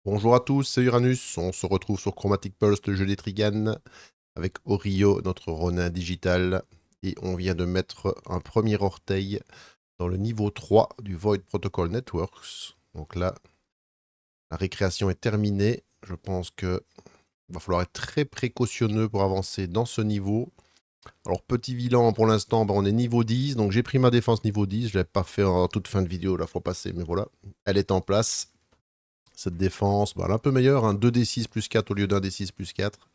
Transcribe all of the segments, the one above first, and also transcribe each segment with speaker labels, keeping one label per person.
Speaker 1: Bonjour à tous, c'est Uranus. On se retrouve sur Chromatic Pulse, le jeu des Triganes, avec Orio, notre Ronin digital. Et on vient de mettre un premier orteil dans le niveau 3 du Void Protocol Networks. Donc là, la récréation est terminée. Je pense qu'il va falloir être très précautionneux pour avancer dans ce niveau. Alors, petit bilan, pour l'instant, on est niveau 10. Donc, j'ai pris ma défense niveau 10. Je ne l'ai pas fait en toute fin de vidéo la fois passée, mais voilà. Elle est en place. Cette défense, elle est un peu meilleure, un 2d6 plus 4 au lieu d'un d6 plus 4.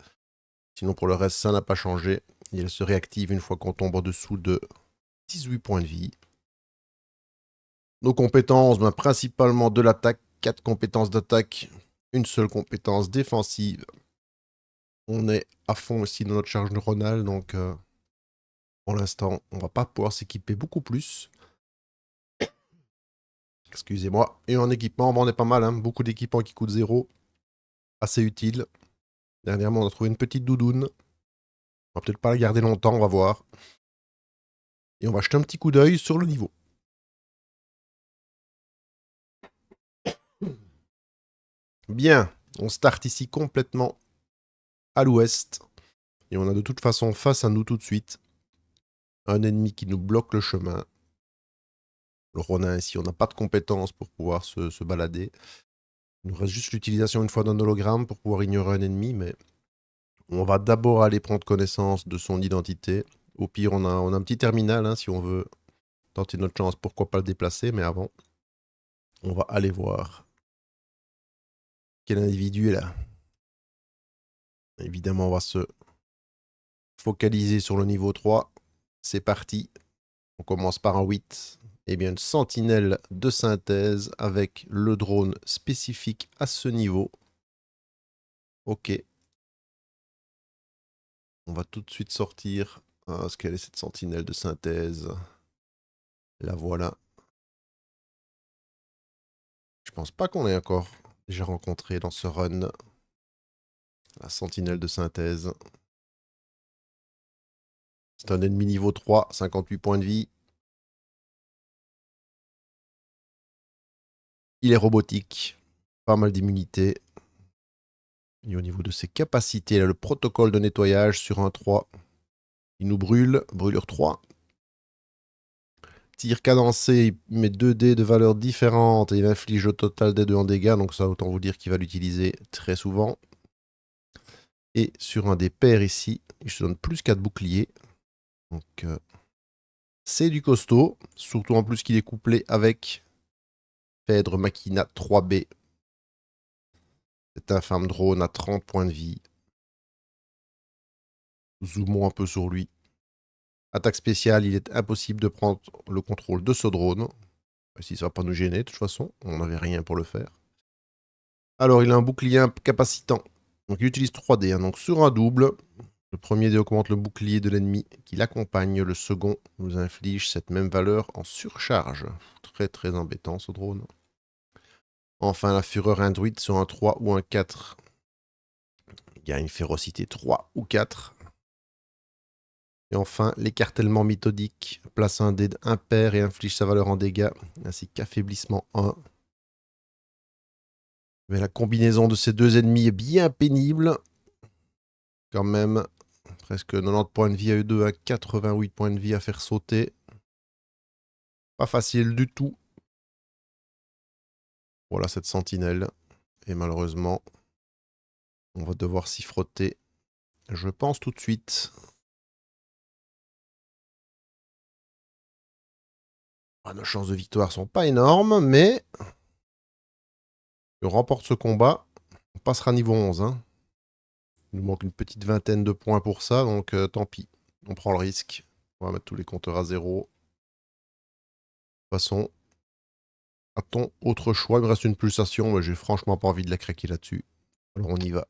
Speaker 1: Sinon, pour le reste, ça n'a pas changé. Et elle se réactive une fois qu'on tombe en dessous de 18 points de vie. Nos compétences, principalement de l'attaque, 4 compétences d'attaque, une seule compétence défensive. On est à fond aussi dans notre charge neuronale, donc pour l'instant, on va pas pouvoir s'équiper beaucoup plus. Excusez-moi. Et en équipement, on est pas mal, hein. Beaucoup d'équipements qui coûtent 0. Assez utile. Dernièrement, on a trouvé une petite doudoune. On va peut-être pas la garder longtemps, on va voir. Et on va jeter un petit coup d'œil sur le niveau. Bien, on start ici complètement à l'ouest. Et on a de toute façon face à nous tout de suite un ennemi qui nous bloque le chemin. Le Ronin ici, on n'a pas de compétences pour pouvoir se balader. Il nous reste juste l'utilisation une fois d'un hologramme pour pouvoir ignorer un ennemi, mais on va d'abord aller prendre connaissance de son identité. Au pire, on a un petit terminal, hein, si on veut tenter notre chance, pourquoi pas le déplacer, mais avant, on va aller voir quel individu est là. Évidemment, on va se focaliser sur le niveau 3. C'est parti. On commence par un 8. Eh bien, une sentinelle de synthèse avec le drone spécifique à ce niveau. Ok. On va tout de suite sortir. Ce qu'elle est cette sentinelle de synthèse. La voilà. Je pense pas qu'on l'ait encore déjà rencontré dans ce run. La sentinelle de synthèse. C'est un ennemi niveau 3, 58 points de vie. Il est robotique. Pas mal d'immunité. Et au niveau de ses capacités, il a le protocole de nettoyage sur un 3. Il nous brûle. Brûlure 3. Tir cadencé, il met 2 dés de valeurs différentes et il inflige au total des 2 en dégâts. Donc ça, autant vous dire qu'il va l'utiliser très souvent. Et sur un des pairs ici, il se donne plus 4 boucliers. Donc c'est du costaud. Surtout en plus qu'il est couplé avec Phèdre Machina 3B. Cet infâme drone à 30 points de vie. Zoomons un peu sur lui. Attaque spéciale, il est impossible de prendre le contrôle de ce drone. Ici, ça ne va pas nous gêner de toute façon. On n'avait rien pour le faire. Alors, il a un bouclier incapacitant. Donc, il utilise 3 dés. Hein. Donc, sur un double, le premier dé augmente le bouclier de l'ennemi qui l'accompagne. Le second nous inflige cette même valeur en surcharge. Très, très embêtant, ce drone. Enfin, la fureur induite sur un 3 ou un 4. Il y a une férocité 3 ou 4. Et enfin, l'écartèlement méthodique place un dé impair et inflige sa valeur en dégâts, ainsi qu'affaiblissement 1. Mais la combinaison de ces deux ennemis est bien pénible. Quand même, presque 90 points de vie à eux deux, à 88 points de vie à faire sauter. Pas facile du tout. Voilà cette sentinelle. Et malheureusement, on va devoir s'y frotter. Je pense tout de suite. Nos chances de victoire sont pas énormes, mais si on remporte ce combat, on passera niveau 11. Hein. Il nous manque une petite vingtaine de points pour ça, donc tant pis. On prend le risque. On va mettre tous les compteurs à 0. De toute façon, a-t-on autre choix? Il me reste une pulsation, mais j'ai franchement pas envie de la craquer là-dessus. Alors on y va.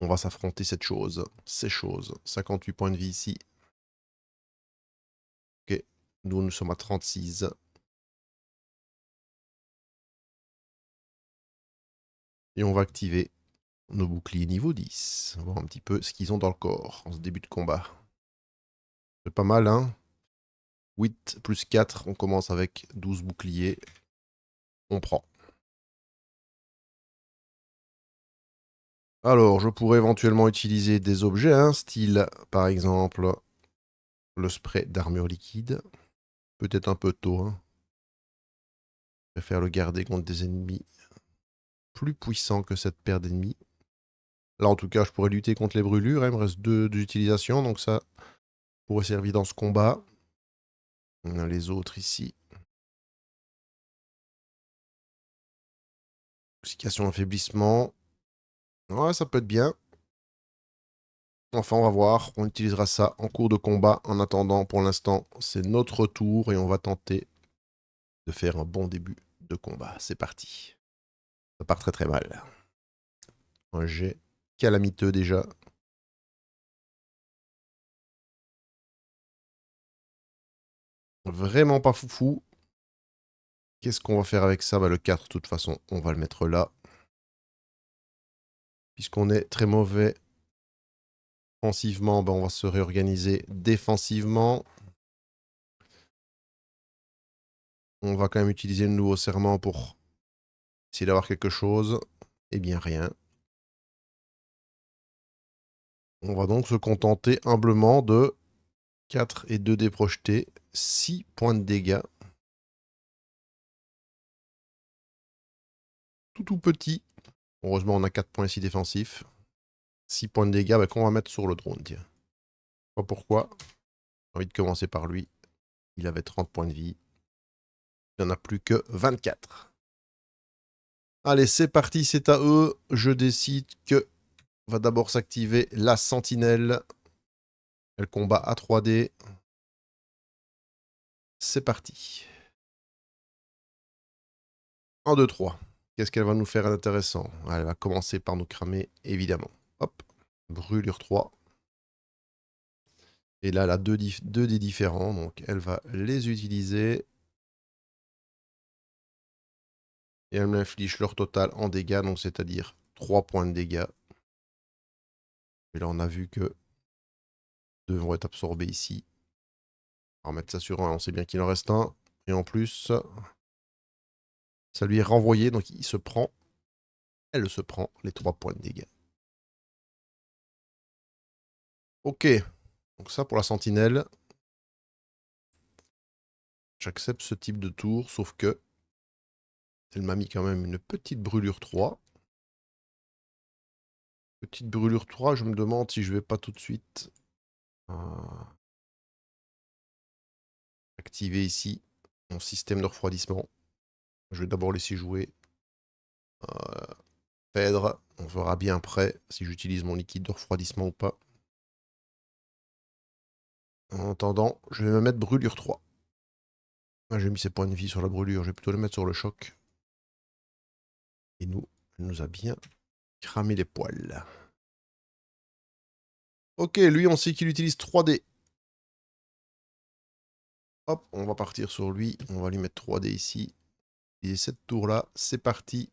Speaker 1: On va s'affronter cette chose. Ces choses. 58 points de vie ici. Ok. Nous sommes à 36. Et on va activer nos boucliers niveau 10. On va voir un petit peu ce qu'ils ont dans le corps en ce début de combat. C'est pas mal, hein? 8 plus 4, on commence avec 12 boucliers. On prend. Alors, je pourrais éventuellement utiliser des objets, hein, style, par exemple, le spray d'armure liquide. Peut-être un peu tôt, hein. Je préfère le garder contre des ennemis plus puissants que cette paire d'ennemis. Là, en tout cas, je pourrais lutter contre les brûlures, hein. Il me reste deux d'utilisation, donc ça pourrait servir dans ce combat. On a les autres ici. Intoxication, affaiblissement. Ouais, ça peut être bien. Enfin, on va voir. On utilisera ça en cours de combat. En attendant, pour l'instant, c'est notre tour et on va tenter de faire un bon début de combat. C'est parti. Ça part très très mal. Un jet calamiteux déjà. Vraiment pas foufou. Qu'est-ce qu'on va faire avec ça? Bah, le 4, de toute façon, on va le mettre là. Puisqu'on est très mauvais offensivement, bah, on va se réorganiser défensivement. On va quand même utiliser le nouveau serment pour essayer d'avoir quelque chose. Eh bien, rien. On va donc se contenter humblement de 4 et 2 dés projetés, 6 points de dégâts. Tout petit. Heureusement, on a 4 points ici défensifs. 6 points de dégâts bah, qu'on va mettre sur le drone, tiens. Pas pourquoi. J'ai envie de commencer par lui. Il avait 30 points de vie. Il n'y en a plus que 24. Allez, c'est parti, c'est à eux. Je décide que va d'abord s'activer la sentinelle. Elle combat à 3D. C'est parti. 1, 2, 3. Qu'est-ce qu'elle va nous faire d'intéressant? Elle va commencer par nous cramer, évidemment. Hop. Brûlure 3. Et là, elle a deux dés différents, donc elle va les utiliser. Et elle m'inflige leur total en dégâts, donc c'est-à-dire 3 points de dégâts. Et là, on a vu que deux vont être absorbés ici. On va mettre ça sur un, on sait bien qu'il en reste un. Et en plus, ça lui est renvoyé, donc il se prend, elle se prend les 3 points de dégâts. Ok, donc ça pour la sentinelle. J'accepte ce type de tour, sauf que elle m'a mis quand même une petite brûlure 3. Petite brûlure 3, je me demande si je vais pas tout de suite activer ici mon système de refroidissement. Je vais d'abord laisser jouer Phèdre. On verra bien après si j'utilise mon liquide de refroidissement ou pas. En attendant, je vais me mettre brûlure 3. Ah, j'ai mis ses points de vie sur la brûlure, je vais plutôt le mettre sur le choc. Et nous, elle nous a bien cramé les poils. Ok, lui, on sait qu'il utilise 3D. Hop, on va partir sur lui. On va lui mettre 3D ici. Et cette tour-là, c'est parti.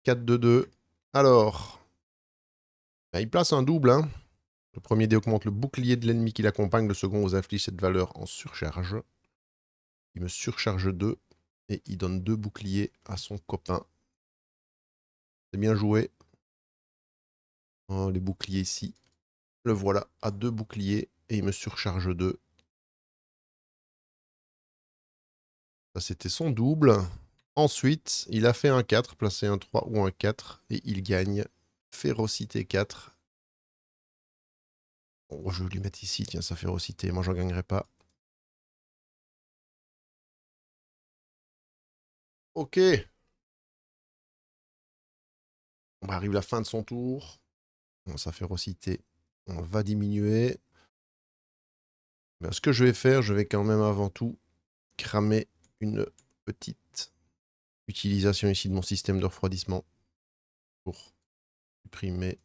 Speaker 1: 4-2-2. Alors, bah, il place un double. Hein. Le premier dé augmente le bouclier de l'ennemi qui l'accompagne. Le second vous inflige cette valeur en surcharge. Il me surcharge 2. Et il donne 2 boucliers à son copain. C'est bien joué. Oh, les boucliers ici. Le voilà à 2 boucliers. Et il me surcharge 2. Ça, c'était son double. Ensuite, il a fait un 4, placé un 3 ou un 4. Et il gagne férocité 4. Bon, je vais lui mettre ici, tiens, sa férocité. Moi, j'en gagnerai pas. Ok. On arrive à la fin de son tour. Bon, sa férocité, on va diminuer. Mais ce que je vais faire, je vais quand même avant tout cramer une petite utilisation ici de mon système de refroidissement pour supprimer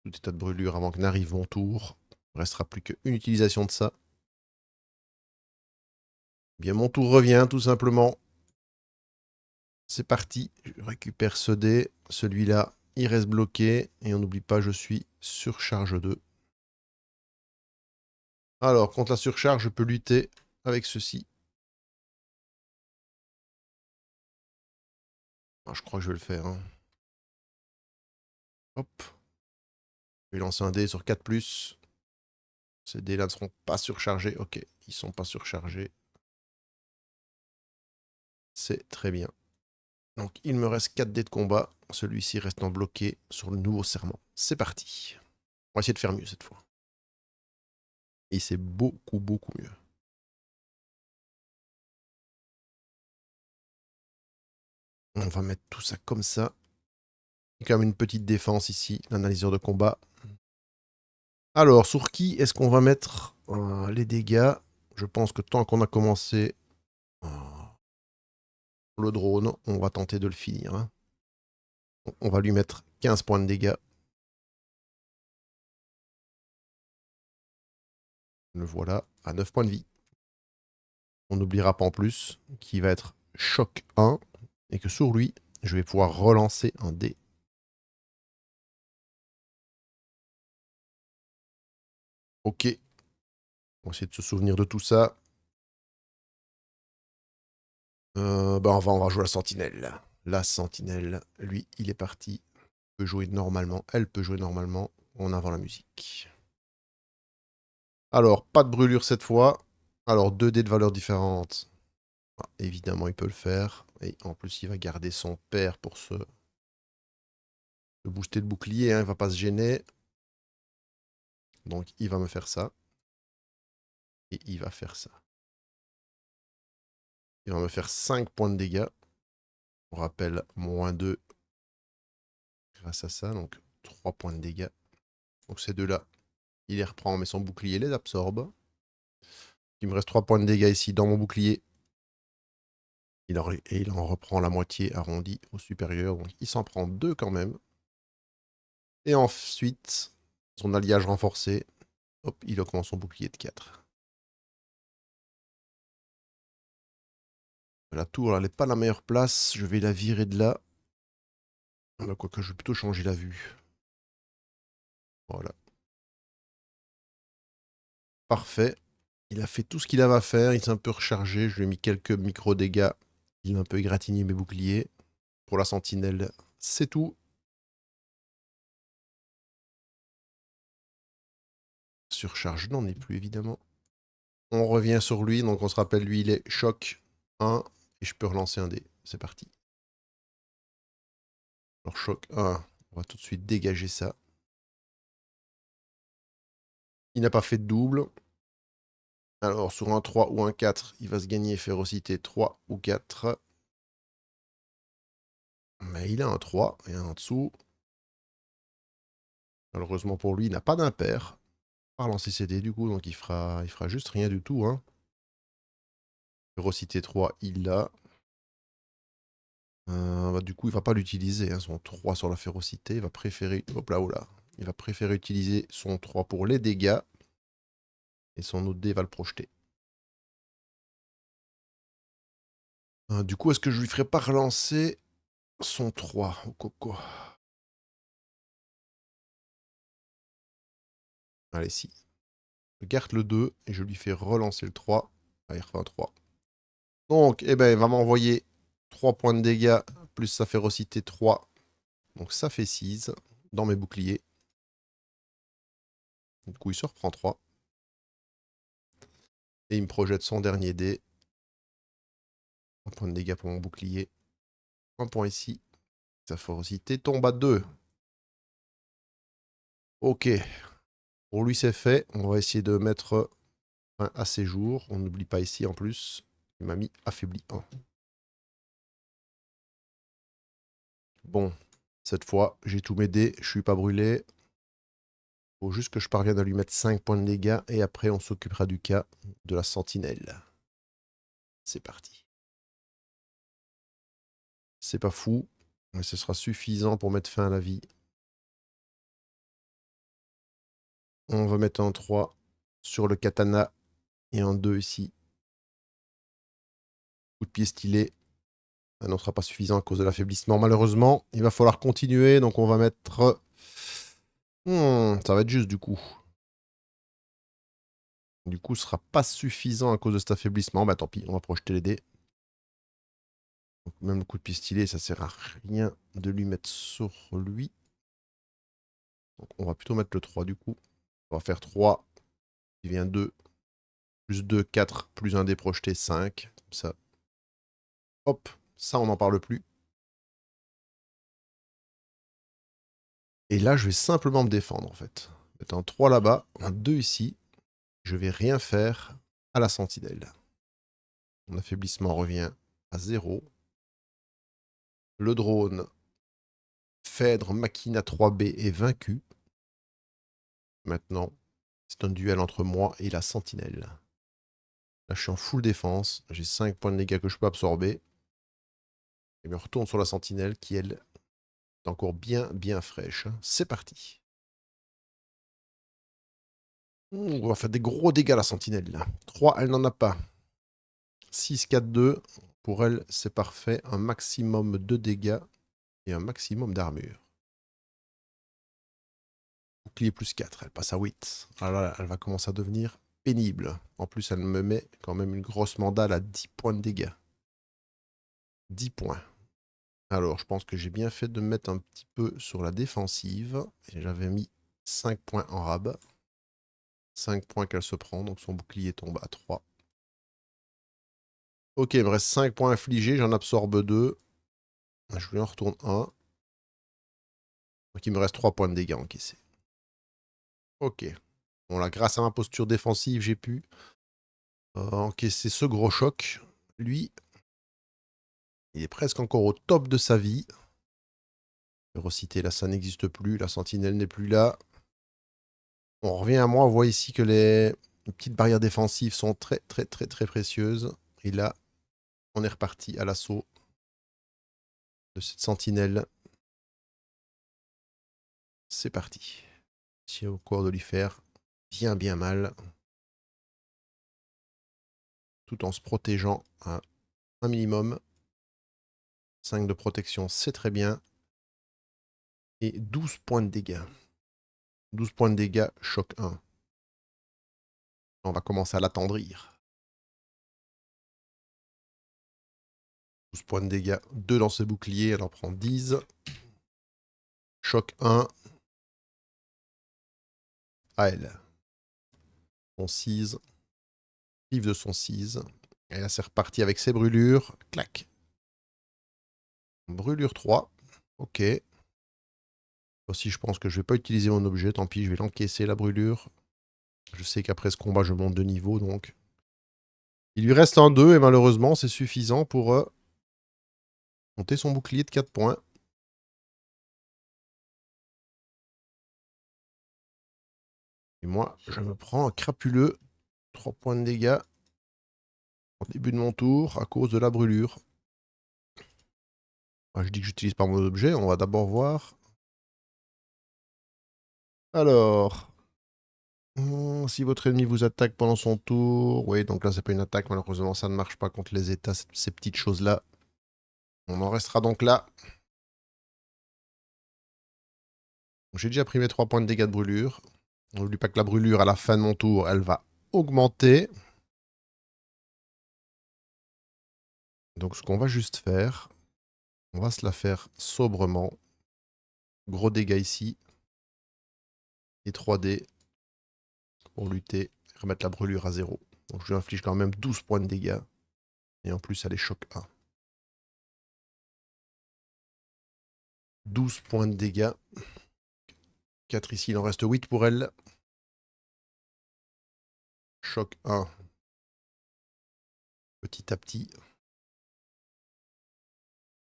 Speaker 1: tout état de brûlure avant que n'arrive mon tour. Il ne restera plus qu'une utilisation de ça. Bien, mon tour revient tout simplement. C'est parti. Je récupère ce dé. Celui-là, il reste bloqué. Et on n'oublie pas, je suis surcharge 2. Alors, contre la surcharge, je peux lutter avec ceci. Ah, je crois que je vais le faire. Hein. Hop. Je vais lancer un dé sur 4+. Ces dés-là ne seront pas surchargés. Ok, ils sont pas surchargés. C'est très bien. Donc il me reste 4 dés de combat. Celui-ci restant bloqué sur le nouveau serment. C'est parti. On va essayer de faire mieux cette fois. Et c'est beaucoup, beaucoup mieux. On va mettre tout ça comme ça. Il y a quand même une petite défense ici, l'analyseur de combat. Alors, sur qui est-ce qu'on va mettre les dégâts? Je pense que tant qu'on a commencé euh, le drone, on va tenter de le finir, hein. On va lui mettre 15 points de dégâts. Le voilà à 9 points de vie. On n'oubliera pas en plus qu'il va être choc 1 et que sur lui, je vais pouvoir relancer un dé. Ok. On va essayer de se souvenir de tout ça. On va jouer la sentinelle. La sentinelle, lui, il est parti. Peut jouer normalement. Elle peut jouer normalement en avant la musique. Alors, pas de brûlure cette fois. Alors, 2 dés de valeurs différentes. Ah, évidemment, il peut le faire. Et en plus, il va garder son père pour se booster le bouclier. Hein. Il va pas se gêner. Donc, il va me faire ça. Et il va faire ça. Il va me faire 5 points de dégâts. On rappelle, -2 grâce à ça. Donc, 3 points de dégâts. Donc, ces deux-là, il les reprend, mais son bouclier les absorbe. Il me reste 3 points de dégâts ici dans mon bouclier. Et il en reprend la moitié arrondie au supérieur. Donc il s'en prend 2 quand même. Et ensuite, son alliage renforcé. Hop, il augmente son bouclier de 4. La tour, elle n'est pas la meilleure place. Je vais la virer de là. Quoique, je vais plutôt changer la vue. Voilà. Parfait. Il a fait tout ce qu'il avait à faire. Il s'est un peu rechargé. Je lui ai mis quelques micro-dégâts. Il a un peu égratigné mes boucliers. Pour la sentinelle, c'est tout. Surcharge n'en est plus, évidemment. On revient sur lui. Donc, on se rappelle, lui, il est choc 1. Et je peux relancer un dé. C'est parti. Alors, choc 1. On va tout de suite dégager ça. Il n'a pas fait de double. Alors, sur un 3 ou un 4, il va se gagner férocité 3 ou 4. Mais il a un 3 et un en dessous. Malheureusement pour lui, il n'a pas d'impair. Il va lancer ses dés du coup, donc il fera juste rien du tout. Hein. Férocité 3, il l'a. Du coup, il va pas l'utiliser, hein, son 3 sur la férocité. Il va préférer... Hop là, oh là. Il va préférer utiliser son 3 pour les dégâts. Et son autre dé va le projeter. Du coup, est-ce que je lui ferai pas relancer son 3 au coco? Allez, si. Je garde le 2 et je lui fais relancer le 3. Ah, il refait un 3. Donc, eh ben, il va m'envoyer 3 points de dégâts plus sa férocité 3. Donc ça fait 6 dans mes boucliers. Du coup, il se reprend 3. Et il me projette son dernier dé. Un point de dégâts pour mon bouclier. Un point ici. Sa férocité tombe à 2. Ok. Pour lui, c'est fait. On va essayer de mettre un à ses jours. On n'oublie pas ici, en plus, il m'a mis affaibli 1. Bon, cette fois, j'ai tous mes dés. Je suis pas brûlé. Faut juste que je parvienne à lui mettre 5 points de dégâts. Et après, on s'occupera du cas de la sentinelle. C'est parti. C'est pas fou, mais ce sera suffisant pour mettre fin à la vie. On va mettre un 3 sur le katana et un 2 ici. Coup de pied stylé. Ça n'en sera pas suffisant à cause de l'affaiblissement, malheureusement. Il va falloir continuer, donc on va mettre... ça va être juste du coup. Du coup, ce sera pas suffisant à cause de cet affaiblissement. Bah tant pis, on va projeter les dés. Donc, même le coup de pied stylé, ça sert à rien de lui mettre sur lui. Donc on va plutôt mettre le 3 du coup. On va faire 3, qui vient 2, plus 2, 4, plus un dé projeté, 5. Comme ça. Hop, ça on n'en parle plus. Et là, je vais simplement me défendre en fait. Mettre un 3 là-bas, un 2 ici. Je vais rien faire à la sentinelle. Mon affaiblissement revient à 0. Le drone Phèdre Machina 3B est vaincu. Maintenant, c'est un duel entre moi et la sentinelle. Là, je suis en full défense. J'ai 5 points de dégâts que je peux absorber. Et bien, on retourne sur la sentinelle qui, elle, est encore bien fraîche. C'est parti. On va faire des gros dégâts, la sentinelle. Là. 3, elle n'en a pas. 6, 4, 2. Pour elle, c'est parfait. Un maximum de dégâts et un maximum d'armure. Bouclier plus 4, elle passe à 8. Alors là, elle va commencer à devenir pénible. En plus, elle me met quand même une grosse mandale à 10 points de dégâts. 10 points. Alors, je pense que j'ai bien fait de me mettre un petit peu sur la défensive. J'avais mis 5 points en rab. 5 points qu'elle se prend, donc son bouclier tombe à 3. Ok, il me reste 5 points infligés, j'en absorbe 2. Je lui en retourne 1. Donc il me reste 3 points de dégâts encaissés. Ok. Bon là, grâce à ma posture défensive, j'ai pu encaisser ce gros choc. Lui, il est presque encore au top de sa vie. Férocité, là, ça n'existe plus. La sentinelle n'est plus là. On revient à moi. On voit ici que les petites barrières défensives sont très précieuses. Et là, on est reparti à l'assaut de cette sentinelle. C'est parti. Si au corps de lui faire bien mal. Tout en se protégeant à un minimum. 5 de protection, c'est très bien. Et 12 points de dégâts. 12 points de dégâts, choc 1. On va commencer à l'attendrir. 12 points de dégâts, 2 dans ses boucliers, elle en prend 10. Choc 1. À elle. Son 6. Vive de son 6. Et là, c'est reparti avec ses brûlures. Clac. Brûlure 3. Ok. Aussi, je pense que je vais pas utiliser mon objet. Tant pis, je vais l'encaisser, la brûlure. Je sais qu'après ce combat, je monte de niveau, donc. Il lui reste un 2, et malheureusement, c'est suffisant pour monter son bouclier de 4 points. Et moi, je me prends un crapuleux. 3 points de dégâts. Au début de mon tour, à cause de la brûlure. Ah, je dis que j'utilise pas mon objet. On va d'abord voir. Alors, si votre ennemi vous attaque pendant son tour, oui, donc là c'est pas une attaque, malheureusement ça ne marche pas contre les états, ces petites choses-là. On en restera donc là. J'ai déjà pris mes 3 points de dégâts de brûlure. N'oublie pas que la brûlure à la fin de mon tour, elle va augmenter. Donc ce qu'on va juste faire, on va se la faire sobrement. Gros dégâts ici. Et 3D pour lutter, remettre la brûlure à 0. Donc je lui inflige quand même 12 points de dégâts. Et en plus, elle est choc 1. 12 points de dégâts. 4 ici, il en reste 8 pour elle. Choc 1. Petit à petit.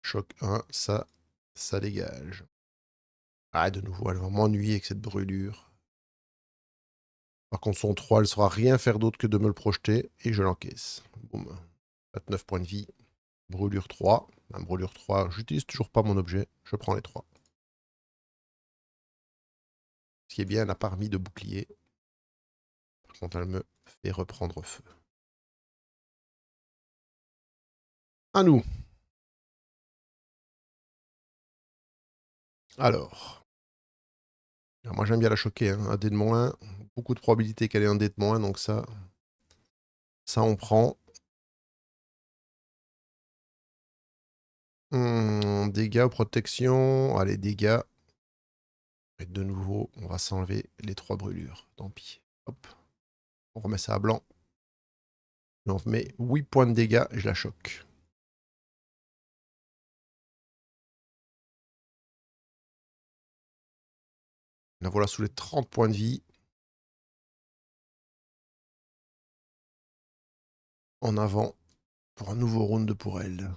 Speaker 1: Choc 1, ça dégage. Ah, de nouveau, elle va m'ennuyer avec cette brûlure. Par contre, son 3, elle ne saura rien faire d'autre que de me le projeter. Et je l'encaisse. Boum. 29 points de vie. Brûlure 3. La brûlure 3, j'utilise toujours pas mon objet. Je prends les 3. Ce qui est bien, elle n'a pas remis de bouclier. Par contre, elle me fait reprendre feu. À nous. Alors. Moi, j'aime bien la choquer. Hein. Un dé de moins. Beaucoup de probabilité qu'elle ait un dé de moins. Donc ça on prend. Dégâts ou protection. Allez, dégâts. Et de nouveau, on va s'enlever les 3 brûlures. Tant pis. Hop. On remet ça à blanc. Et on met 8 points de dégâts et je la choque. La voilà sous les 30 points de vie. En avant pour un nouveau round pour elle.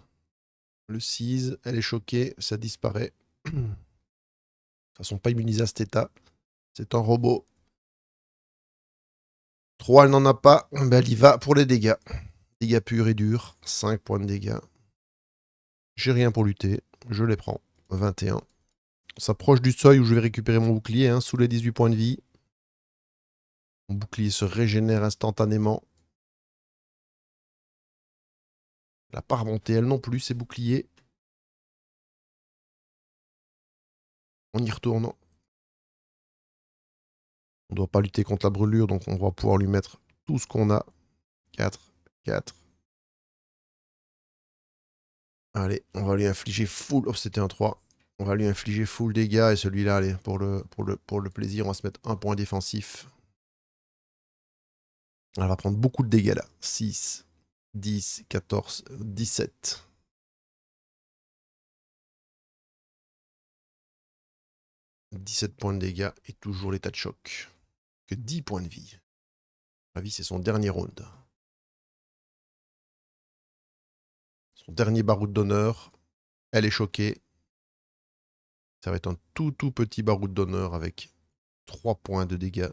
Speaker 1: Le 6, elle est choquée, ça disparaît. De toute façon, pas immunisée à cet état. C'est un robot. 3, elle n'en a pas. Ben, elle y va pour les dégâts. Dégâts purs et durs. 5 points de dégâts. J'ai rien pour lutter. Je les prends. 21. On s'approche du seuil où je vais récupérer mon bouclier, hein, sous les 18 points de vie. Mon bouclier se régénère instantanément. Elle n'a pas remonté, elle non plus, ses boucliers. On y retourne. On ne doit pas lutter contre la brûlure, donc on va pouvoir lui mettre tout ce qu'on a. 4, 4. Allez, on va lui infliger full... Oh, c'était un 3. On va lui infliger full dégâts, et celui-là, allez, pour le plaisir, on va se mettre un point défensif. Elle va prendre beaucoup de dégâts, là. 6, 10, 14, 17. 17 points de dégâts et toujours l'état de choc. Que 10 points de vie. La vie, c'est son dernier round. Son dernier baroud d'honneur. Elle est choquée. Ça va être un tout petit baroud d'honneur avec 3 points de dégâts.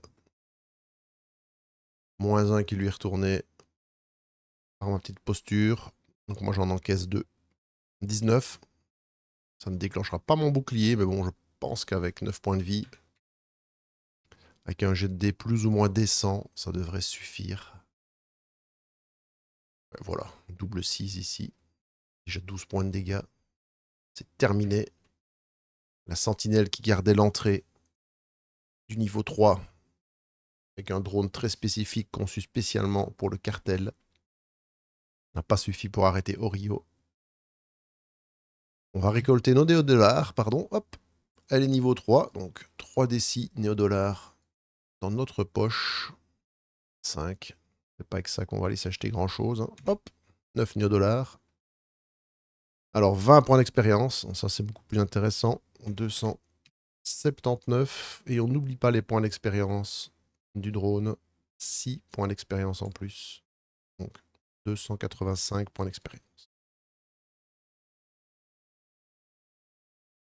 Speaker 1: Moins 1 qui lui est retourné par ma petite posture. Donc moi, j'en encaisse 2. 19. Ça ne déclenchera pas mon bouclier, mais bon, je pense qu'avec 9 points de vie, avec un jet de dés plus ou moins décent, ça devrait suffire. Voilà, double 6 ici. Déjà 12 points de dégâts. C'est terminé. La sentinelle qui gardait l'entrée du niveau 3, avec un drone très spécifique conçu spécialement pour le cartel, n'a pas suffi pour arrêter Orio. On va récolter nos néodollars, pardon, hop. Elle est niveau 3, donc 3d6 néodollars dans notre poche. 5. C'est pas avec ça qu'on va aller s'acheter grand chose. Hein. Hop, 9 néodollars. Alors 20 points d'expérience, ça c'est beaucoup plus intéressant. 279. Et on n'oublie pas les points d'expérience du drone. 6 points d'expérience en plus. Donc 285 points d'expérience.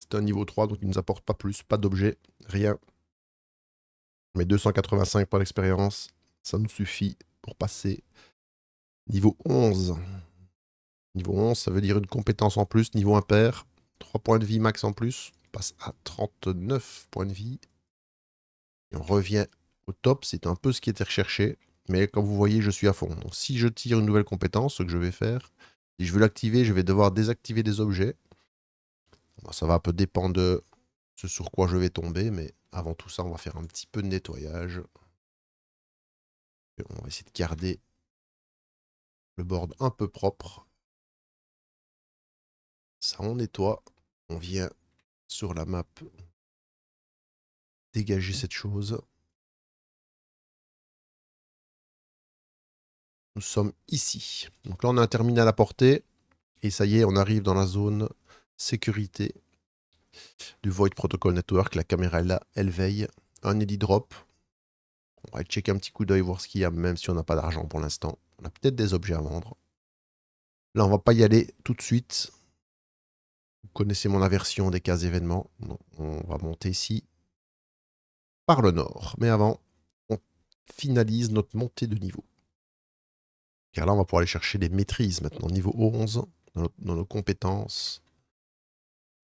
Speaker 1: C'est un niveau 3, donc il ne nous apporte pas plus, pas d'objet, rien. Mais 285 points d'expérience, ça nous suffit pour passer niveau 11. Niveau 11, ça veut dire une compétence en plus, niveau impair. 3 points de vie max en plus. On passe à 39 points de vie. Et on revient au top, c'est un peu ce qui était recherché. Mais comme vous voyez, je suis à fond. Donc si je tire une nouvelle compétence, ce que je vais faire, si je veux l'activer, je vais devoir désactiver des objets. Bon, ça va un peu dépendre de ce sur quoi je vais tomber, mais avant tout ça, on va faire un petit peu de nettoyage. On va essayer de garder le board un peu propre. Ça, on nettoie. On vient sur la map dégager cette chose. Nous sommes ici. Donc là, on a un terminal à portée. Et ça y est, on arrive dans la zone sécurité du Void Protocol Network. La caméra est là, elle veille. Un edit drop. On va checker un petit coup d'œil, voir ce qu'il y a, même si on n'a pas d'argent pour l'instant. On a peut-être des objets à vendre. Là, on va pas y aller tout de suite. Vous connaissez mon aversion des cases événements. Donc, on va monter ici par le nord. Mais avant, on finalise notre montée de niveau. Car là, on va pouvoir aller chercher des maîtrises maintenant. Niveau 11, dans nos compétences.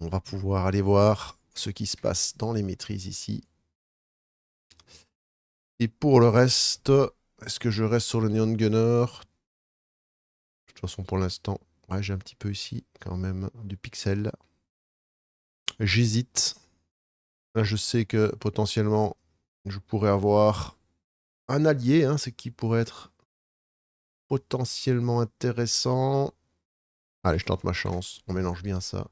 Speaker 1: On va pouvoir aller voir ce qui se passe dans les maîtrises ici. Et pour le reste, est-ce que je reste sur le Neon Gunner? De toute façon, pour l'instant, ouais, j'ai un petit peu ici, quand même, du pixel. J'hésite. Là, je sais que potentiellement, je pourrais avoir un allié, hein, ce qui pourrait être potentiellement intéressant. Allez, je tente ma chance. On mélange bien ça.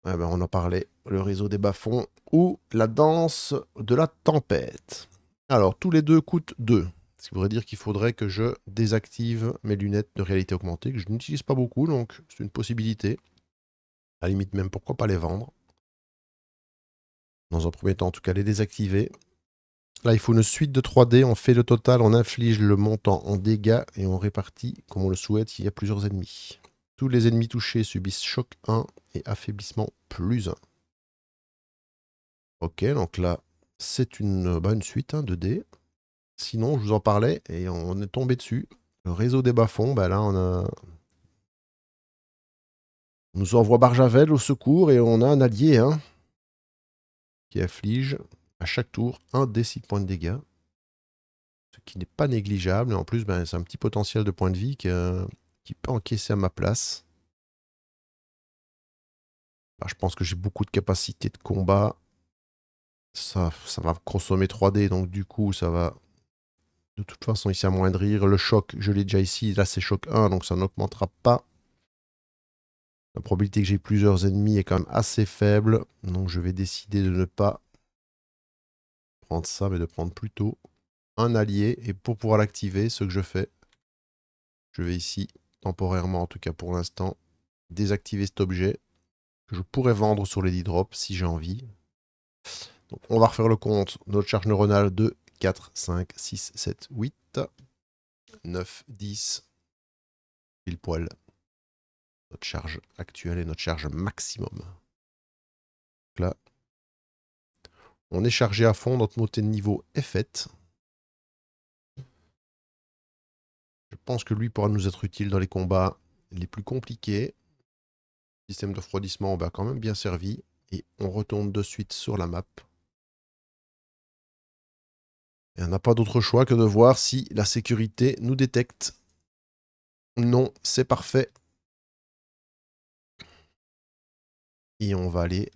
Speaker 1: Ah ben, on en parlait, le réseau des bas-fonds ou la danse de la tempête. Alors, tous les deux coûtent 2. Ce qui voudrait dire qu'il faudrait que je désactive mes lunettes de réalité augmentée, que je n'utilise pas beaucoup, donc c'est une possibilité. À la limite même, pourquoi pas les vendre. Dans un premier temps, en tout cas, les désactiver. Là, il faut une suite de 3D, on fait le total, on inflige le montant en dégâts et on répartit comme on le souhaite s'il y a plusieurs ennemis. Tous les ennemis touchés subissent choc 1 et affaiblissement plus 1. Ok, donc là, c'est une suite de dés. Sinon, je vous en parlais et on est tombé dessus. Le réseau des bas-fonds, là, on nous envoie Barjavel au secours et on a un allié qui afflige à chaque tour un des 6 points de dégâts. Ce qui n'est pas négligeable. Et en plus, c'est un petit potentiel de points de vie qui peut encaisser à ma place. Je pense que j'ai beaucoup de capacité de combat. Ça va consommer 3D, donc du coup, ça va de toute façon ici amoindrir. Le choc, je l'ai déjà ici. Là, c'est choc 1, donc ça n'augmentera pas. La probabilité que j'ai plusieurs ennemis est quand même assez faible. Donc je vais décider de ne pas prendre ça, mais de prendre plutôt un allié. Et pour pouvoir l'activer, ce que je fais, je vais ici, temporairement en tout cas pour l'instant, désactiver cet objet que je pourrais vendre sur les D-Drop si j'ai envie. Donc on va refaire le compte. Notre charge neuronale 2, 4, 5, 6, 7, 8, 9, 10, pile poil. Notre charge actuelle et notre charge maximum. Donc là, on est chargé à fond, notre montée de niveau est faite. Je pense que lui pourra nous être utile dans les combats les plus compliqués. Le système de refroidissement a quand même bien servi. Et on retourne de suite sur la map. Et on n'a pas d'autre choix que de voir si la sécurité nous détecte. Non, c'est parfait. Et on va aller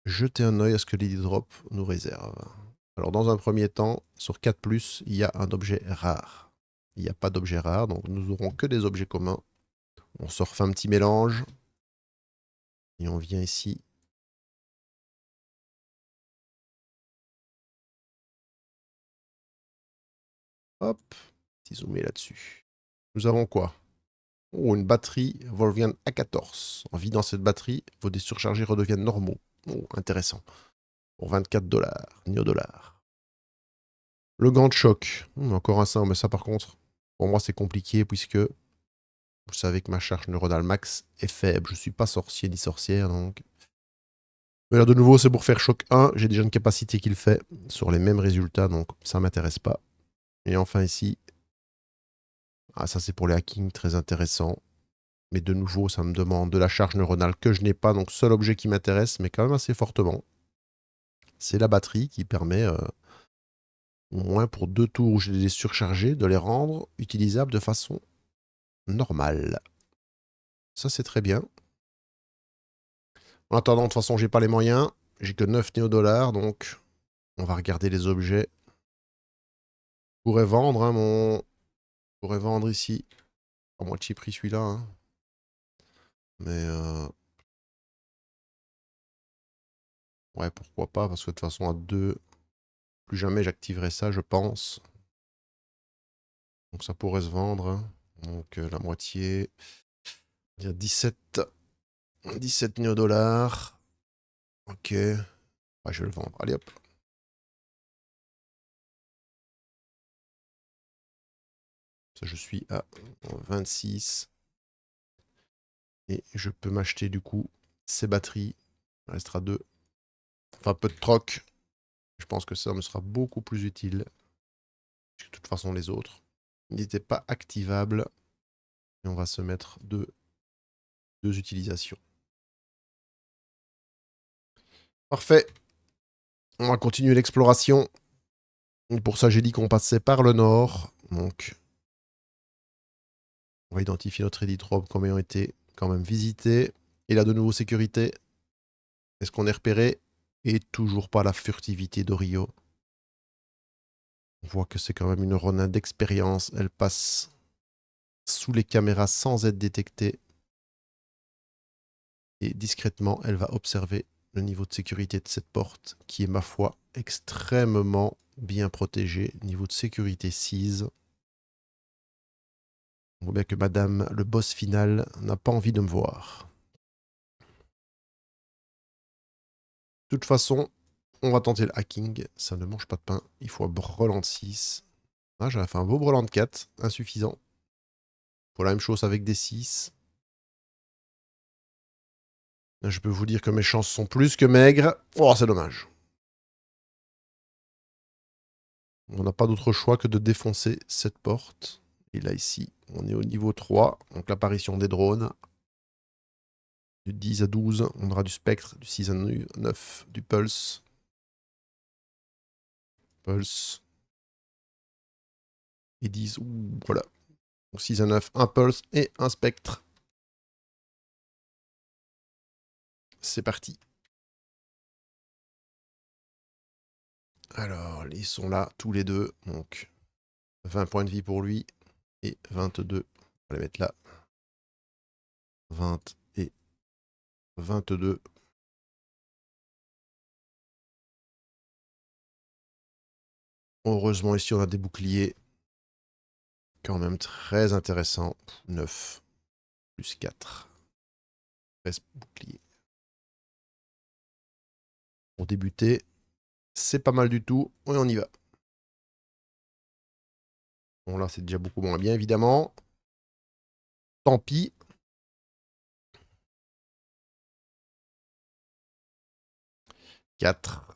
Speaker 1: jeter un œil à ce que Lady Drop nous réserve. Alors dans un premier temps, sur 4+, il y a un objet rare. Il n'y a pas d'objet rare, donc nous n'aurons que des objets communs. On se refait un petit mélange. Et on vient ici. Hop, petit zoomé là-dessus. Nous avons quoi? Oh, une batterie Volvian A14. En vidant cette batterie, vos dés surchargés redeviennent normaux. Oh, intéressant. Pour 24 $, Neo-dollars. Le gant de choc. Encore un 5, mais ça par contre, pour moi c'est compliqué puisque vous savez que ma charge neuronale max est faible. Je ne suis pas sorcier ni sorcière, donc... Mais là de nouveau, c'est pour faire choc 1. J'ai déjà une capacité qu'il fait sur les mêmes résultats, donc ça ne m'intéresse pas. Et enfin ici... Ah, ça c'est pour les hackings, très intéressant. Mais de nouveau, ça me demande de la charge neuronale que je n'ai pas. Donc, seul objet qui m'intéresse, mais quand même assez fortement, c'est la batterie qui permet, au moins pour 2 tours où je les ai surchargés, de les rendre utilisables de façon normale. Ça, c'est très bien. En attendant, de toute façon, j'ai pas les moyens. J'ai que 9 néo-dollars, donc on va regarder les objets. Je pourrais vendre, Je pourrais vendre ici. À moitié prix celui-là. Mais ouais, pourquoi pas, parce que de toute façon, à 2, plus jamais j'activerai ça, je pense. Donc ça pourrait se vendre. Donc la moitié, on va dire 17 néo-dollars. Ok. Ouais, je vais le vendre. Allez hop. Ça, je suis à 26. Et je peux m'acheter du coup ces batteries. Il restera 2. Enfin, peu de troc. Je pense que ça me sera beaucoup plus utile que de toute façon les autres. Ils n'étaient pas activables. Et on va se mettre deux utilisations. Parfait. On va continuer l'exploration. Pour ça, j'ai dit qu'on passait par le nord. Donc, on va identifier notre edit robe comme ayant été quand même visité. Et là, de nouveau, sécurité. Est-ce qu'on est repéré? Et toujours pas la furtivité d'Orio. On voit que c'est quand même une Ronin d'expérience. Elle passe sous les caméras sans être détectée. Et discrètement, elle va observer le niveau de sécurité de cette porte, qui est, ma foi, extrêmement bien protégée. Niveau de sécurité 6. On voit bien que madame, le boss final, n'a pas envie de me voir. De toute façon, on va tenter le hacking. Ça ne mange pas de pain. Il faut un brelan de 6. Ah, j'avais fait un beau brelan de 4. Insuffisant. Pour la même chose avec des 6. Je peux vous dire que mes chances sont plus que maigres. Oh, c'est dommage. On n'a pas d'autre choix que de défoncer cette porte. Et là, ici, on est au niveau 3. Donc l'apparition des drones. Du 10 à 12, on aura du spectre. Du 6 à 9, du pulse. Pulse. Et 10, ouh, voilà. Donc 6 à 9, un pulse et un spectre. C'est parti. Alors, ils sont là, tous les deux. Donc, 20 points de vie pour lui. Et 22. On va les mettre là. 20 et 22. Heureusement, ici, on a des boucliers. Quand même très intéressant. 9 plus 4. 13 boucliers. Pour débuter, c'est pas mal du tout. Et on y va. Bon, là, c'est déjà beaucoup moins bien, évidemment. Tant pis. 4.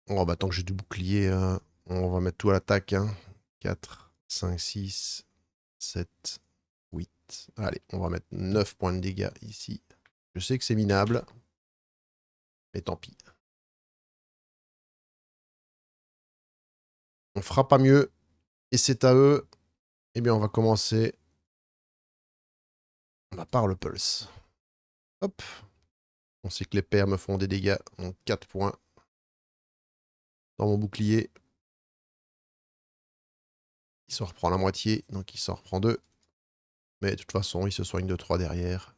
Speaker 1: Oh, bah, tant que j'ai du bouclier, on va mettre tout à l'attaque. 4, 5, 6, 7, 8. Allez, on va mettre 9 points de dégâts ici. Je sais que c'est minable, mais tant pis. On fera pas mieux. Et c'est à eux. Eh bien, on va commencer par le pulse. Hop. On sait que les pairs me font des dégâts. Donc 4 points dans mon bouclier. Il s'en reprend la moitié, donc il s'en reprend 2. Mais de toute façon, il se soigne de 3 derrière.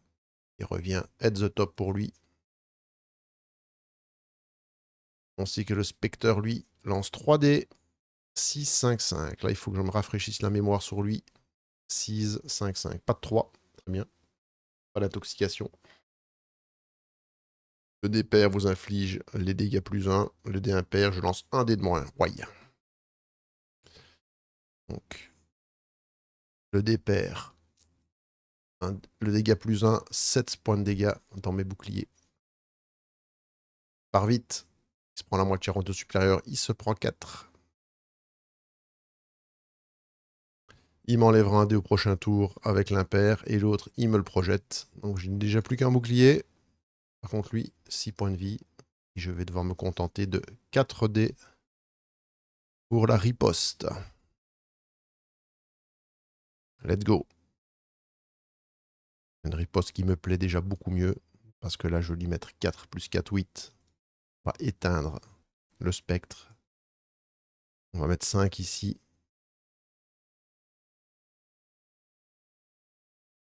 Speaker 1: Il revient head the top pour lui. On sait que le Spectre, lui, lance 3 dés. 6, 5, 5. Là, il faut que je me rafraîchisse la mémoire sur lui. 6, 5, 5. Pas de 3. Très bien. Pas d'intoxication. Le dé pair vous inflige les dégâts plus 1. Le dé impair, je lance un dé de moins. Ouais. Donc, le dé pair. Le dégât plus 1, 7 points de dégâts dans mes boucliers. Part vite. Il se prend la moitié ronde supérieure. Il se prend 4. Il m'enlèvera un dé au prochain tour avec l'impair. Et l'autre, il me le projette. Donc, j'ai déjà plus qu'un bouclier. Par contre, lui, 6 points de vie. Et je vais devoir me contenter de 4 dés pour la riposte. Let's go. Une riposte qui me plaît déjà beaucoup mieux. Parce que là, je vais lui mettre 4 plus 4, 8. On va éteindre le spectre. On va mettre 5 ici.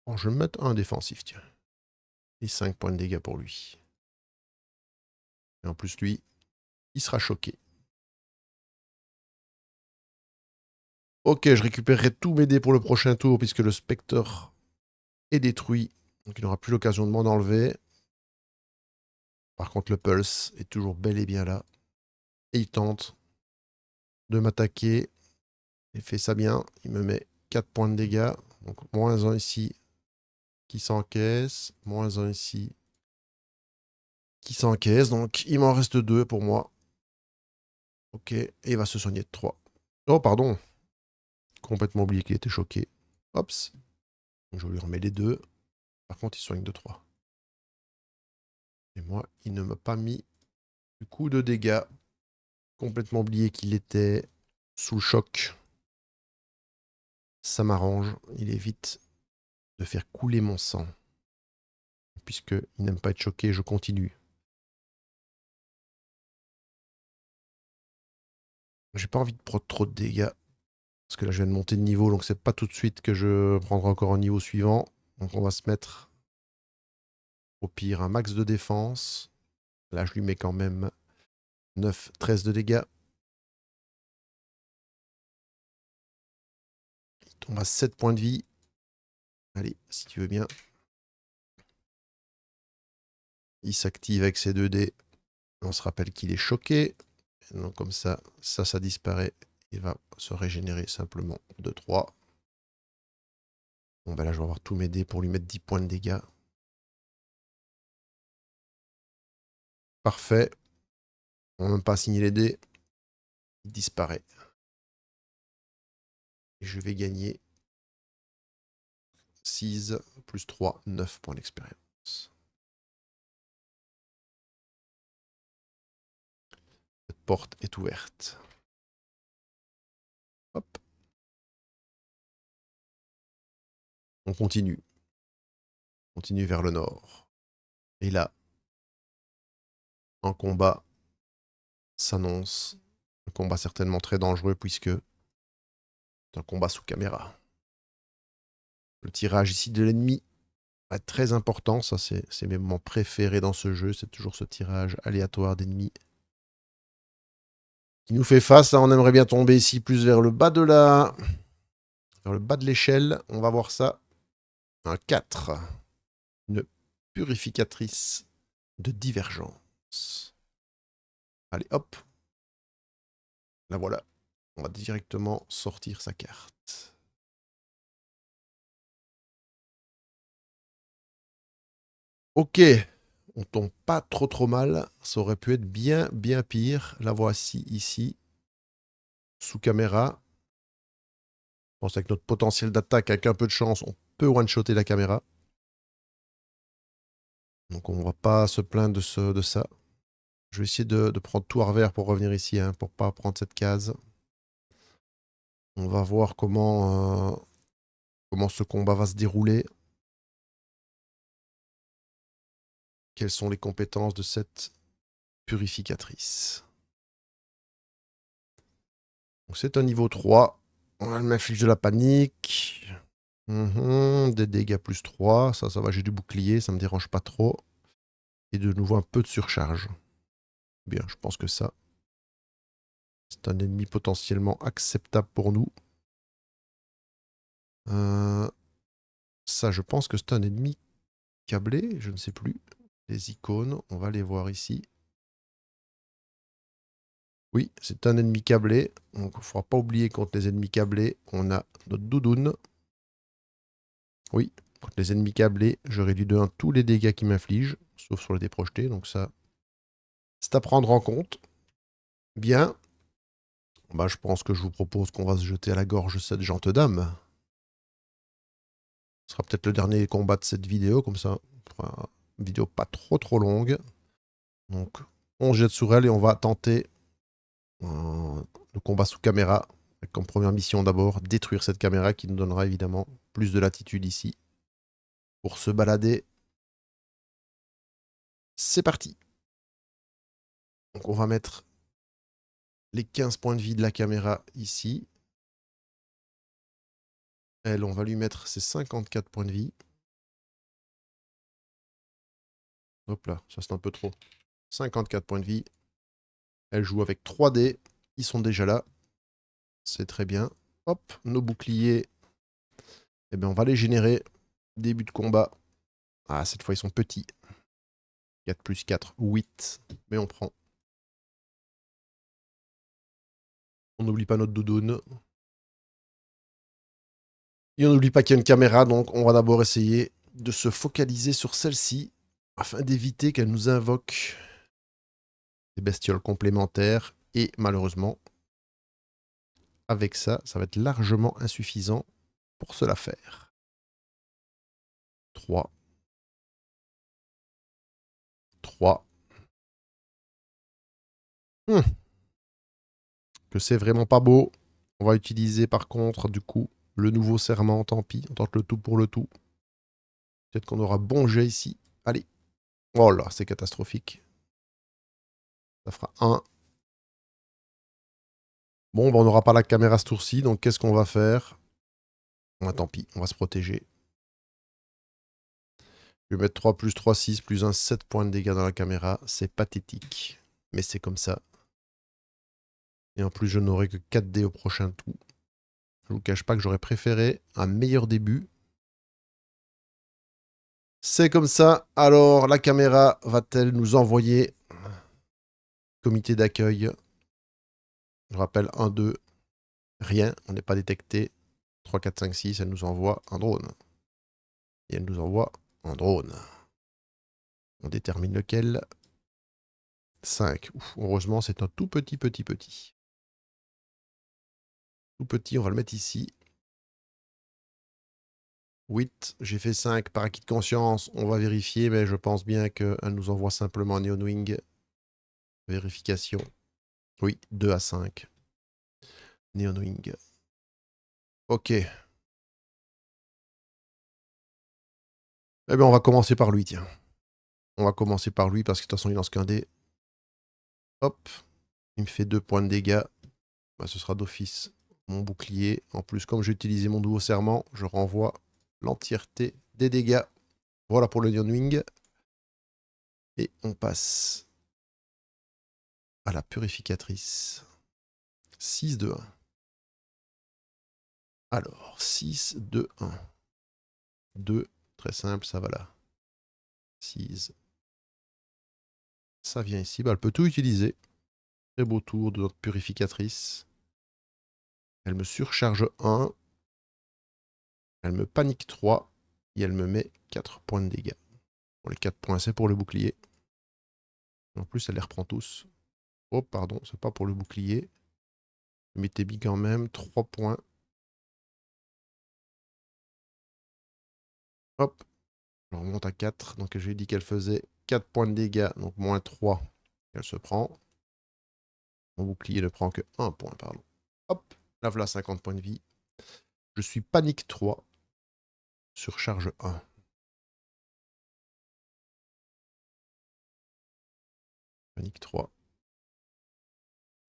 Speaker 1: Bon, je vais me mettre un défensif, tiens. Et 5 points de dégâts pour lui. Et en plus, lui, il sera choqué. Ok, je récupérerai tous mes dés pour le prochain tour, puisque le spectre est détruit. Donc il n'aura plus l'occasion de m'en enlever. Par contre, le pulse est toujours bel et bien là. Et il tente de m'attaquer. Il fait ça bien. Il me met 4 points de dégâts. Donc moins 1 ici qui s'encaisse. Moins 1 ici qui s'encaisse. Donc il m'en reste 2 pour moi. Ok. Et il va se soigner de 3. Oh, pardon. Complètement oublié qu'il était choqué. Hops. Donc, je lui remets les 2. Par contre, il soigne de 3. Et moi, il ne m'a pas mis du coup de dégâts. Complètement oublié qu'il était sous le choc. Ça m'arrange. Il évite de faire couler mon sang. Puisqu'il n'aime pas être choqué, je continue. J'ai pas envie de prendre trop de dégâts. Parce que là, je viens de monter de niveau, donc c'est pas tout de suite que je prendrai encore un niveau suivant. Donc on va se mettre Au pire, un max de défense. Là, je lui mets quand même 9, 13 de dégâts. Il tombe à 7 points de vie. Allez, si tu veux bien. Il s'active avec ses 2 dés. On se rappelle qu'il est choqué. Donc comme ça disparaît. Il va se régénérer simplement de 3. Bon, ben là, je vais avoir tous mes dés pour lui mettre 10 points de dégâts. Parfait. On n'a même pas assigné les dés. Il disparaît. Et je vais gagner 6 plus 3, 9 points d'expérience. Cette porte est ouverte. Hop. On continue. On continue vers le nord. Et là, un combat s'annonce. Un combat certainement très dangereux puisque c'est un combat sous caméra. Le tirage ici de l'ennemi est très important. Ça, c'est mes moments préférés dans ce jeu. C'est toujours ce tirage aléatoire d'ennemis qui nous fait face. Là, on aimerait bien tomber ici plus vers le bas de vers le bas de l'échelle. On va voir ça. Un 4. Une purificatrice de divergence. Allez, hop. La voilà. On va directement sortir sa carte. Ok. On tombe pas trop mal. Ça aurait pu être bien pire. La voici ici. Sous caméra. Je pense qu'avec notre potentiel d'attaque, avec un peu de chance, on peut one-shotter la caméra. Donc on va pas se plaindre de ça. Je vais essayer de prendre tout à revers pour revenir ici, hein, pour pas prendre cette case. On va voir comment ce combat va se dérouler. Quelles sont les compétences de cette purificatrice. C'est un niveau 3. Elle m'inflige de la panique. Des dégâts plus 3. Ça va, j'ai du bouclier, ça me dérange pas trop. Et de nouveau un peu de surcharge. Bien, je pense que ça, c'est un ennemi potentiellement acceptable pour nous. Ça, je pense que c'est un ennemi câblé, je ne sais plus. Les icônes, on va les voir ici. Oui, c'est un ennemi câblé. Donc, il ne faudra pas oublier contre les ennemis câblés, on a notre doudoune. Oui, contre les ennemis câblés, je réduis de 1 tous les dégâts qu'ils m'infligent, sauf sur les dés projetés. Donc ça, c'est à prendre en compte. Bien. Bah, je pense que je vous propose qu'on va se jeter à la gorge cette gente dame. Ce sera peut-être le dernier combat de cette vidéo, comme ça, on fera une vidéo pas trop longue. Donc, on se jette sur elle et on va tenter le combat sous caméra. Avec comme première mission d'abord, détruire cette caméra qui nous donnera évidemment plus de latitude ici pour se balader. C'est parti. Donc on va mettre les 15 points de vie de la caméra ici. Elle, on va lui mettre ses 54 points de vie. Hop là, ça c'est un peu trop. 54 points de vie. Elle joue avec 3 dés. Ils sont déjà là. C'est très bien. Hop, nos boucliers. Eh bien, on va les générer. Début de combat. Ah, cette fois, ils sont petits. 4 plus 4, 8. Mais on prend. On n'oublie pas notre doudoune. Et on n'oublie pas qu'il y a une caméra, donc on va d'abord essayer de se focaliser sur celle-ci afin d'éviter qu'elle nous invoque des bestioles complémentaires. Et malheureusement, avec ça, ça va être largement insuffisant pour cela faire. 3. 3. Que c'est vraiment pas beau. On va utiliser par contre, du coup, le nouveau serment, tant pis. On tente le tout pour le tout. Peut-être qu'on aura bon jet ici. Allez. Oh là, c'est catastrophique. Ça fera 1. Bon, bah, on n'aura pas la caméra ce tour-ci, donc qu'est-ce qu'on va faire? Tant pis, on va se protéger. Je vais mettre 3 plus 3, 6 plus 1, 7 points de dégâts dans la caméra. C'est pathétique. Mais c'est comme ça. Et en plus, je n'aurai que 4 dés au prochain tour. Je ne vous cache pas que j'aurais préféré un meilleur début. C'est comme ça. Alors, la caméra va-t-elle nous envoyer comité d'accueil? Je rappelle 1, 2, rien. On n'est pas détecté. 3, 4, 5, 6. Elle nous envoie un drone. Et elle nous envoie un drone. On détermine lequel. 5. Ouf, heureusement, c'est un tout petit. Tout petit, on va le mettre ici. 8, j'ai fait 5 par acquis de conscience. On va vérifier, mais je pense bien qu'elle nous envoie simplement un Neon Wing. Vérification. Oui, 2 à 5. Neon Wing. Ok. Eh bien, on va commencer par lui, tiens. On va commencer par lui parce que de toute façon, il lance qu'un dé. Hop. Il me fait 2 points de dégâts. Bah, ce sera d'office mon bouclier. En plus, comme j'ai utilisé mon nouveau serment, je renvoie l'entièreté des dégâts. Voilà pour le Neon Wing. Et on passe à la purificatrice. 6 de 1. Alors, 6, 2, 1. 2, très simple, ça va là. 6. Ça vient ici. Bah, elle peut tout utiliser. Très beau tour de notre purificatrice. Elle me surcharge 1. Elle me panique 3. Et elle me met 4 points de dégâts. Bon, les 4 points, c'est pour le bouclier. En plus, elle les reprend tous. Oh, pardon, c'est pas pour le bouclier. Mettez bien quand même. 3 points. Hop. Je remonte à 4. Donc, j'ai dit qu'elle faisait 4 points de dégâts. Donc, moins 3. Elle se prend. Mon bouclier ne prend que 1 point, pardon. Hop. Là, voilà 50 points de vie. Je suis panique 3. Surcharge 1. Panique 3.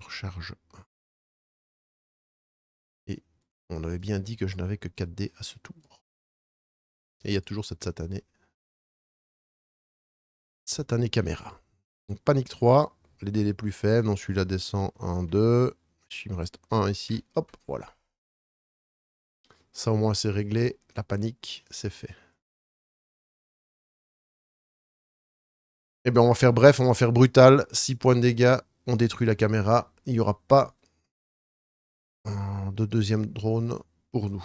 Speaker 1: Surcharge 1. Et on avait bien dit que je n'avais que 4 dés à ce tour. Et il y a toujours cette satanée. Satanée caméra. Donc panique 3. Les dés les plus faibles. Donc celui-là descend 1, 2. Il me reste 1 ici. Hop, voilà. Ça au moins c'est réglé. La panique, c'est fait. Eh bien on va faire bref, on va faire brutal. 6 points de dégâts. On détruit la caméra. Il n'y aura pas de deuxième drone pour nous.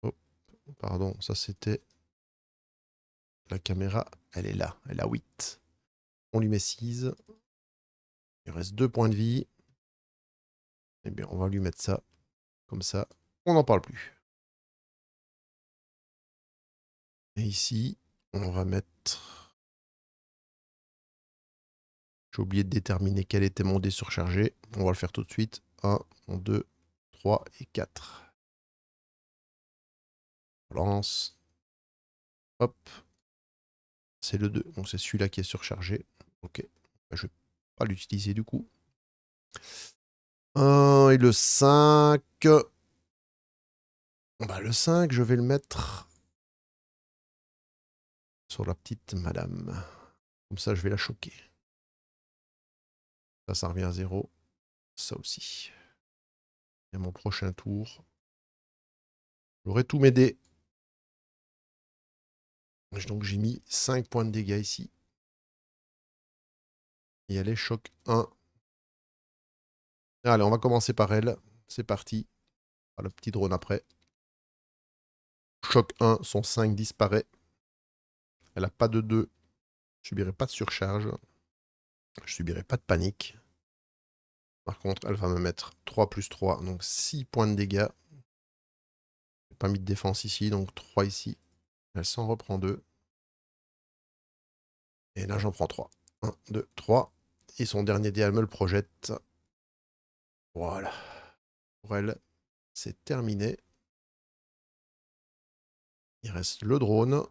Speaker 1: Oh, pardon, ça c'était... La caméra, elle est là. Elle a 8. On lui met 6. Il reste 2 points de vie. Eh bien, on va lui mettre ça. Comme ça, on n'en parle plus. Et ici, on va mettre... J'ai oublié de déterminer quel était mon dé surchargé. On va le faire tout de suite. 1, 2, 3 et 4. On lance. Hop. C'est le 2. Donc c'est celui-là qui est surchargé. Ok. Je ne vais pas l'utiliser du coup. 1 et le 5. Bah, le 5, je vais le mettre sur la petite madame. Comme ça, je vais la choquer. Ça revient à 0. Ça aussi. Et à mon prochain tour, j'aurai tous mes dés. Donc j'ai mis 5 points de dégâts ici. Et elle est choc 1. Allez, on va commencer par elle. C'est parti. Ah, le petit drone après. Choc 1, son 5 disparaît. Elle n'a pas de 2. Je subirai pas de surcharge. Je subirai pas de panique. Par contre, elle va me mettre 3 plus 3, donc 6 points de dégâts. J'ai pas mis de défense ici, donc 3 ici. Elle s'en reprend 2. Et là, j'en prends 3. 1, 2, 3. Et son dernier dé, elle me le projette. Voilà. Pour elle, c'est terminé. Il reste le drone.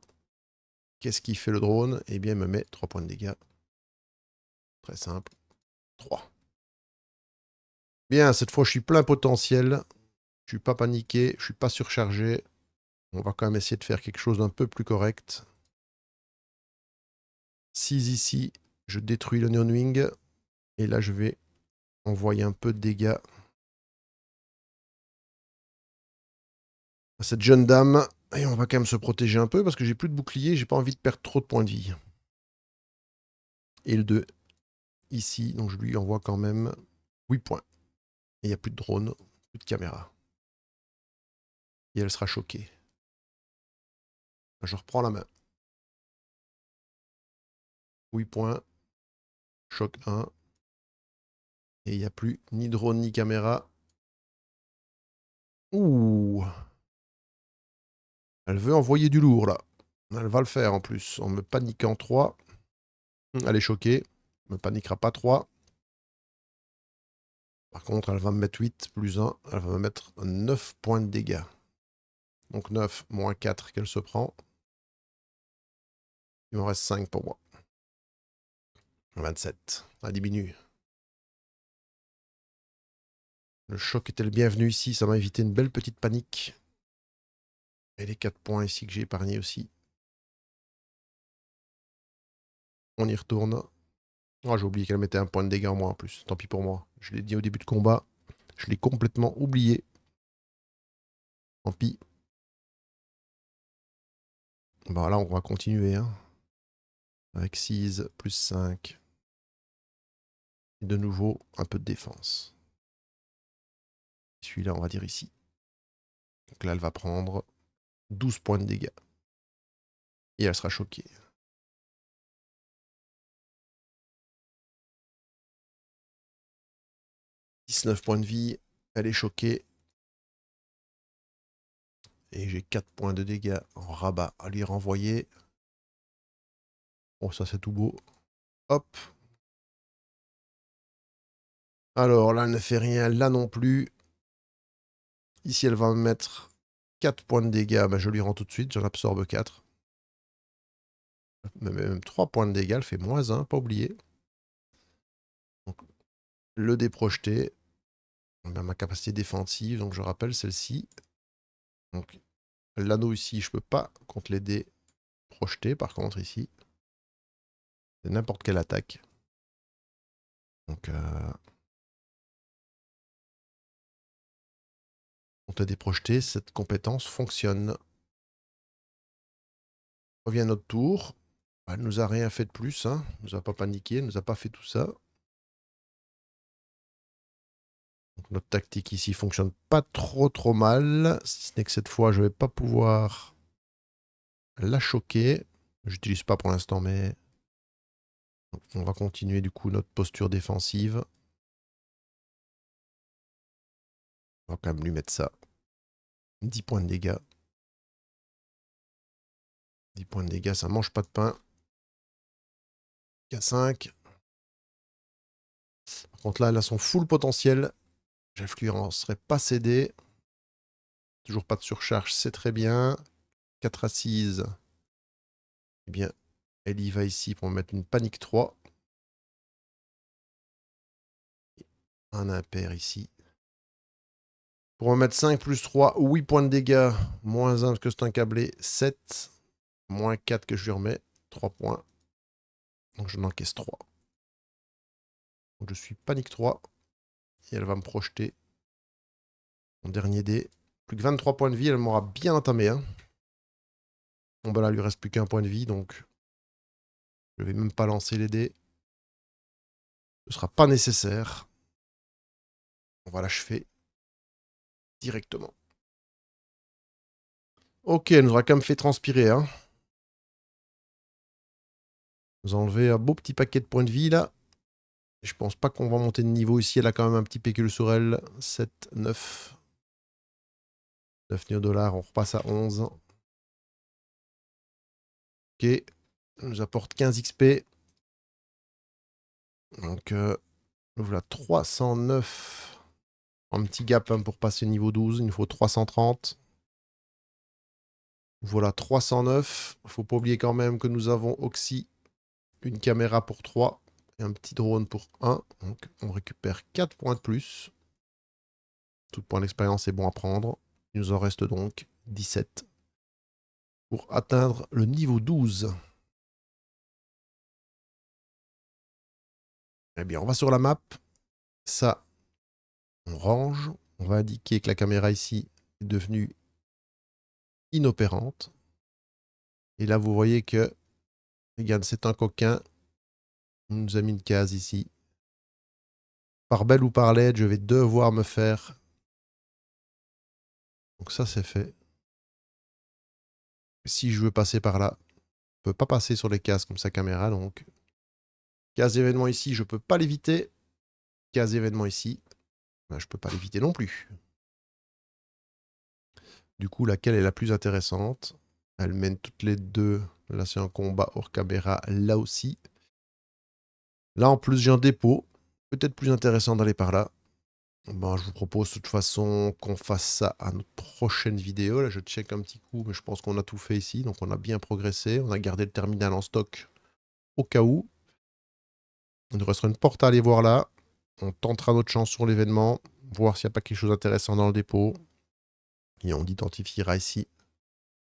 Speaker 1: Qu'est-ce qu'il fait le drone? Eh bien, il me met 3 points de dégâts. Très simple. 3. Bien, cette fois, je suis plein potentiel. Je suis pas paniqué. Je suis pas surchargé. On va quand même essayer de faire quelque chose d'un peu plus correct. 6 ici, je détruis le Neon Wing. Et là, je vais envoyer un peu de dégâts à cette jeune dame. Et on va quand même se protéger un peu parce que j'ai plus de bouclier. J'ai pas envie de perdre trop de points de vie. Et le 2 ici, donc je lui envoie quand même 8 points. Et il n'y a plus de drone, plus de caméra. Et elle sera choquée. Je reprends la main. 8 points. Choc 1. Et il n'y a plus ni drone ni caméra. Ouh. Elle veut envoyer du lourd là. Elle va le faire en plus. En me paniquant 3. Elle est choquée. Elle me paniquera pas 3. Par contre, elle va me mettre 8 plus 1. Elle va me mettre 9 points de dégâts. Donc 9 moins 4 qu'elle se prend. Il m'en reste 5 pour moi. 27. Ça diminue. Le choc était le bienvenu ici. Ça m'a évité une belle petite panique. Et les 4 points ici que j'ai épargnés aussi. On y retourne. Oh, j'ai oublié qu'elle mettait un point de dégâts en moins en plus. Tant pis pour moi. Je l'ai dit au début de combat. Je l'ai complètement oublié. Tant pis. Bah là, on va continuer. Hein. Avec 6 plus 5. Et de nouveau, un peu de défense. Celui-là, on va dire ici. Donc là, elle va prendre 12 points de dégâts. Et elle sera choquée. 19 points de vie. Elle est choquée. Et j'ai 4 points de dégâts en rabat à lui renvoyer. Oh, ça c'est tout beau. Hop. Alors là, elle ne fait rien. Là non plus. Ici, elle va me mettre 4 points de dégâts. Ben, je lui rends tout de suite. J'en absorbe 4. Même 3 points de dégâts. Elle fait moins 1, pas oublier. Donc, le dé projeté. Ben, ma capacité défensive, donc je rappelle celle-ci. Donc l'anneau ici, je peux pas contre les dés projetés. Par contre, ici, c'est n'importe quelle attaque. Donc, contre les dés projetés, cette compétence fonctionne. On revient à notre tour. Elle nous a rien fait de plus. Hein. Elle nous a pas paniqué. Elle nous a pas fait tout ça. Donc, notre tactique ici fonctionne pas trop mal. Si ce n'est que cette fois, je vais pas pouvoir la choquer. J'utilise pas pour l'instant, mais on va continuer du coup notre posture défensive. On va quand même lui mettre ça. 10 points de dégâts. 10 points de dégâts, ça mange pas de pain. K5. Par contre là, elle a son full potentiel. J'influencerai pas céder. Toujours pas de surcharge, c'est très bien. 4 assises. Eh bien, elle y va ici pour me mettre une panique 3. Un impair ici. Pour me mettre 5 plus 3, 8 points de dégâts. Moins 1 parce que c'est un câblé, 7. Moins 4 que je lui remets, 3 points. Donc je n'encaisse 3. Donc je suis panique 3. Et elle va me projeter mon dernier dé. Plus que 23 points de vie, elle m'aura bien entamé. Hein. Bon bah là, il lui reste plus qu'un point de vie, donc je vais même pas lancer les dés. Ce sera pas nécessaire. On va l'achever directement. Ok, elle nous aura quand même fait transpirer. Hein. Nous a enlevé un beau petit paquet de points de vie là. Je pense pas qu'on va monter de niveau ici. Elle a quand même un petit pécule sur elle. 7, 9. 9 néo-dollars, on repasse à 11. Ok. Elle nous apporte 15 XP. Donc, voilà, 309. Un petit gap hein, pour passer niveau 12. Il nous faut 330. Voilà, 309. Faut pas oublier quand même que nous avons Oxy, une caméra pour 3 et un petit drone pour 1. Donc, on récupère 4 points de plus. Tout point d'expérience est bon à prendre. Il nous en reste donc 17. pour atteindre le niveau 12. Eh bien, on va sur la map. Ça, on range. On va indiquer que la caméra ici est devenue inopérante. Et là, vous voyez que, regarde, c'est un coquin. On nous a mis une case ici. Par belle ou par laide, je vais devoir me faire. Donc ça, c'est fait. Si je veux passer par là, je ne peux pas passer sur les cases comme sa caméra. Donc, case événement ici, je ne peux pas l'éviter. Case événement ici, ben, je ne peux pas l'éviter non plus. Du coup, laquelle est la plus intéressante? Elles mènent toutes les deux. Là, c'est un combat hors caméra, là aussi. Là, en plus, j'ai un dépôt. Peut-être plus intéressant d'aller par là. Bon, je vous propose de toute façon qu'on fasse ça à notre prochaine vidéo. Là, je check un petit coup, mais je pense qu'on a tout fait ici. Donc, on a bien progressé. On a gardé le terminal en stock au cas où. Il nous restera une porte à aller voir là. On tentera notre chance sur l'événement, voir s'il n'y a pas quelque chose d'intéressant dans le dépôt. Et on identifiera ici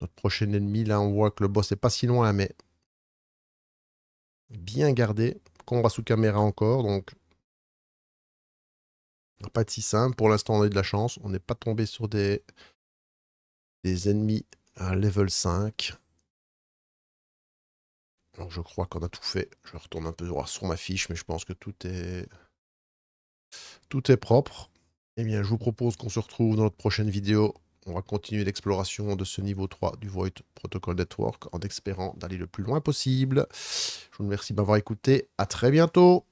Speaker 1: notre prochain ennemi. Là, on voit que le boss n'est pas si loin, mais bien gardé. Combat sous caméra encore, donc pas de si simple. Pour l'instant, on a eu de la chance. On n'est pas tombé sur des ennemis à level 5. Donc je crois qu'on a tout fait. Je retourne un peu voir sur ma fiche, mais je pense que tout est propre. Eh bien, je vous propose qu'on se retrouve dans notre prochaine vidéo. On va continuer l'exploration de ce niveau 3 du Void Protocol Network en espérant d'aller le plus loin possible. Je vous remercie de m'avoir écouté. À très bientôt.